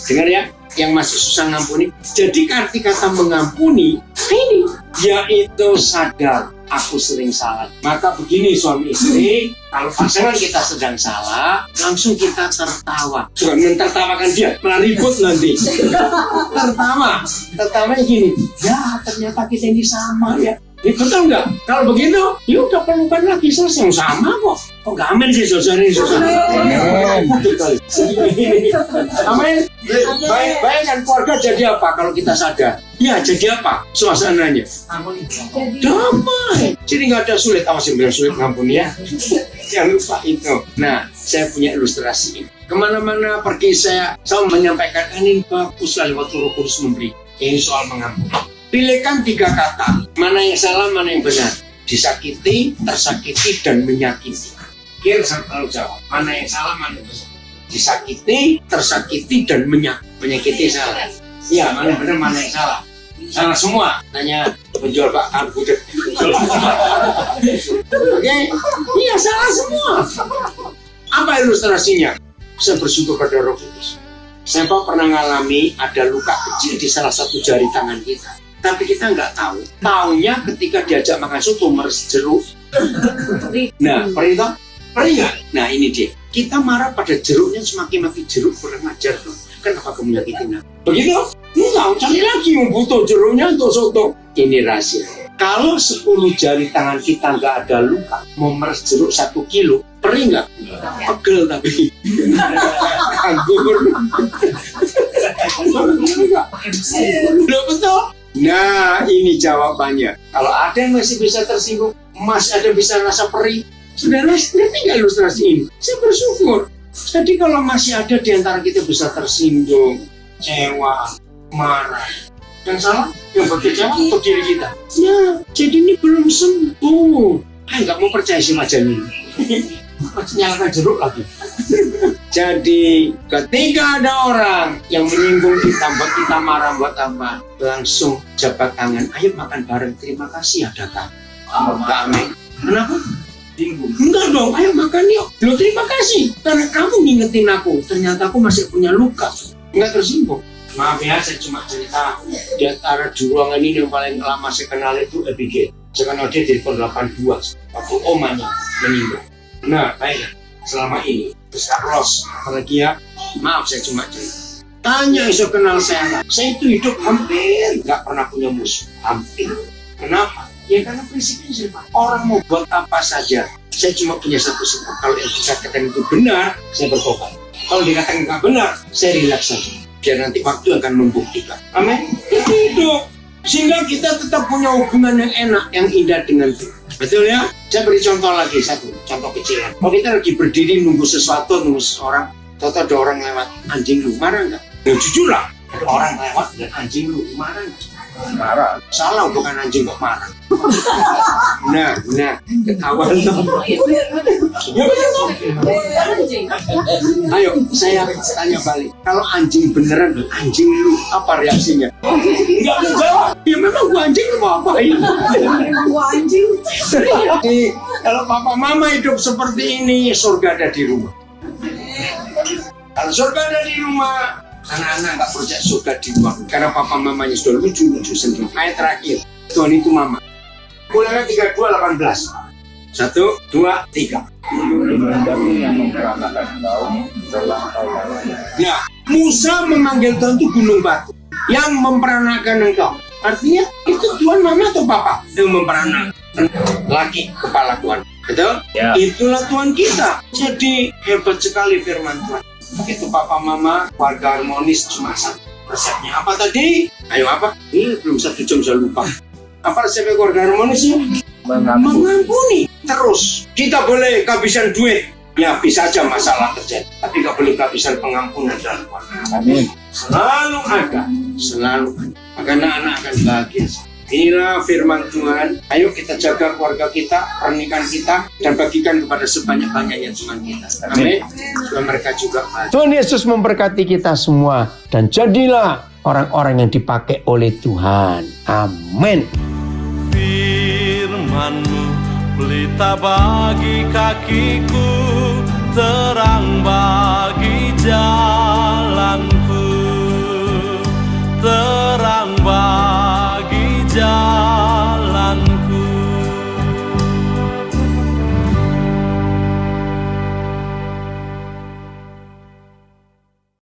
Dengar ya. Yang masih susah ngampuni. Jadi arti kata mengampuni ini, yaitu sadar aku sering salah. Maka begini suami istri, kalau pasangan kita sedang salah, langsung kita tertawa. Jangan mentertawakan dia, malah ribut nanti. Tertawa gini, ya ternyata kita ini sama ya. Betul nggak? Kalau begitu, ya udah pelukan lagi, selesai yang sama kok. Kok nggak amin sih saudara ini? Amin. Bayangkan keluarga jadi apa kalau kita sadar? Ya jadi apa suasananya? Damai. Jadi nggak ada sulit, awas yang bilang sulit ngampuni ya. Jangan lupa itu. Nah, saya punya ilustrasi ini. Kemana-mana pergi saya selalu menyampaikan ini bagus sekali waktu Roh Kudus memberi. Ini soal mengampuni. Pilihkan 3 kata, mana yang salah, mana yang benar. Disakiti, tersakiti, dan menyakiti. Kira selalu jawab, mana yang salah, mana yang benar. Disakiti, tersakiti, dan menyakiti salah. Iya, mana yang benar, mana yang salah. Salah semua, tanya penjual bakar gudeg. Oke, iya salah semua. Apa ilustrasinya? Saya bersyukur pada Roh Kudus. Saya pernah mengalami ada luka kecil di salah satu jari tangan kita. Tapi kita nggak tahu. Taunya ketika diajak makan soto meres jeruk. Nah, perih nggak? Nah ini dia. Kita marah pada jeruknya, semakin makin jeruk kurang ajar tuh. Kenapa kamu nyakitin aku? Begitu? Enggak, cari lagi yang butuh jeruknya untuk soto. Ini rahasia. Kalau 10 jari tangan kita nggak ada luka, mau meres jeruk 1 kilo, perih nggak? Pegel tapi. Anggur. Udah betul? Nah, ini jawabannya. Kalau ada yang masih bisa tersinggung, masih ada yang bisa rasa perih, saudara ngerti nggak ilustrasi ini? Saya bersyukur. Jadi kalau masih ada di antara kita bisa tersinggung, kecewa, marah, yang salah, yang berkecewa untuk diri kita. Ya, jadi ini belum sembuh. Nggak mau percaya si macan ini. Masih nyalakan jeruk lagi. Jadi ketika ada orang yang menyinggung kita, buat kita marah, buat apa? Langsung jabat tangan, ayo makan bareng, terima kasih ada kamu. Amin. Kenapa? Enggak dong, ayo makan yuk. Loh, terima kasih, karena kamu ngingetin aku. Ternyata aku masih punya luka. Enggak tersinggung. Maaf ya, saya cuma cerita. Di antara di ruangan ini yang paling lama saya kenal itu Abigail. Saya kenal dia dari tahun 82, waktu omanya meninggal. Nah, baik. Selama ini, terus Carlos, apalagi ya, maaf saya cuma cerita. Tanya iso kenal saya itu hidup hampir nggak pernah punya musuh, hampir. Kenapa? Ya karena prinsipnya sih Pak, orang mau buat apa saja, saya cuma punya satu sikap. Kalau yang dikatakan itu benar, saya bertobat. Kalau dikatakan nggak benar, saya rileks saja. Biar nanti waktu akan membuktikan. Amin. Itu hidup. Sehingga kita tetap punya hubungan yang enak, yang indah dengan Tuhan. Betul ya? Saya beri contoh lagi, satu contoh kecilan. Kalau kita lagi berdiri nunggu sesuatu, nunggu seseorang, tahu-tahu ada orang lewat, anjing lu marah nggak? Ya jujur lah, ada orang lewat dan anjing lu marah nggak? Marah. Salah, bukan anjing kok marah. Nah, ketahuan tuh. Ayo, saya tanya balik. Kalau anjing beneran, anjing lu, apa reaksinya? Enggak menjawab. Ya memang gua anjing, lu mau apain? Gua anjing. Jadi, kalau papa mama hidup seperti ini, surga ada di rumah. Kalau surga ada di rumah, anak-anak nggak percaya surga di luar. Karena papa mamanya sudah lucu-lucu sendiri. Ayat terakhir, Tuhan itu mama. Ulangan 32:18. 1, 2, 3. Kami yang memperanakan engkau telah kau lalui. Ya, Musa memanggil Tuhan itu gunung batu yang memperanakan engkau. Artinya itu Tuhan mama atau papa yang memperanakan laki kepala Tuhan. Betul? Ya. Itulah Tuhan kita. Jadi hebat sekali firman Tuhan. Begitu papa mama keluarga harmonis cuma satu. Resepnya apa tadi? Ayo apa? Ini belum 1 jam saya lupa. Apa resepnya keluarga harmonis? Mengampuni. Terus kita boleh kehabisan duit. Ya bisa aja masalah terjadi. Tapi nggak boleh kehabisan pengampunan dalam keluarga. Amin. Selalu ada. Selalu ada. Maka anak-anak akan bahagia. Inilah firman Tuhan. Ayo kita jaga keluarga kita, pernikahan kita, dan bagikan kepada sebanyak-banyaknya teman kita. Amin. Supaya mereka juga bahagia. Tuhan Yesus memberkati kita semua dan jadilah orang-orang yang dipakai oleh Tuhan. Amin. Firman-Mu pelita bagi kakiku, terang bagi jalan.